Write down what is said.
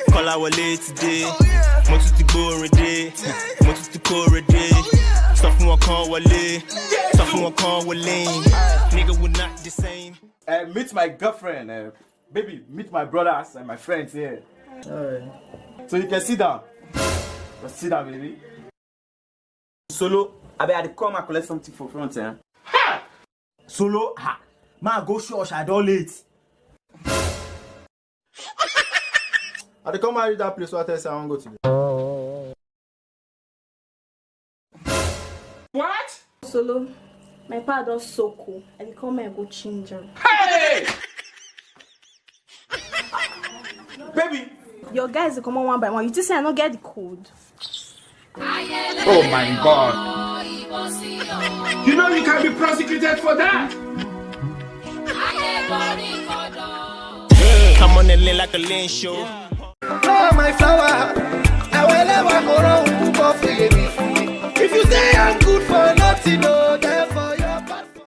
Call our late today. Mo tún ti gbórin dé. Mo tún ti kóre dé. Sọ fún wọn kan wọlé. Sọ fún wọn kan wọlé. Nigga, we're not the same. Meet my girlfriend. Baby, meet my brothers and my friends here. Alright. So you can sit down. Just sit down, baby. Solo, I better come and collect something for front, eh? Ha! Solo, ha! Man, go church, I don't late. I come marry that place where I tell you I won't go to. What? Solo, my pa don so cool. I dey come and go change him. Hey! Baby! Your guys dey come on one by one. You just say I don't get the code. Oh my God. You know you can be prosecuted for that. Come on and lay like a lane show. Oh, my flower!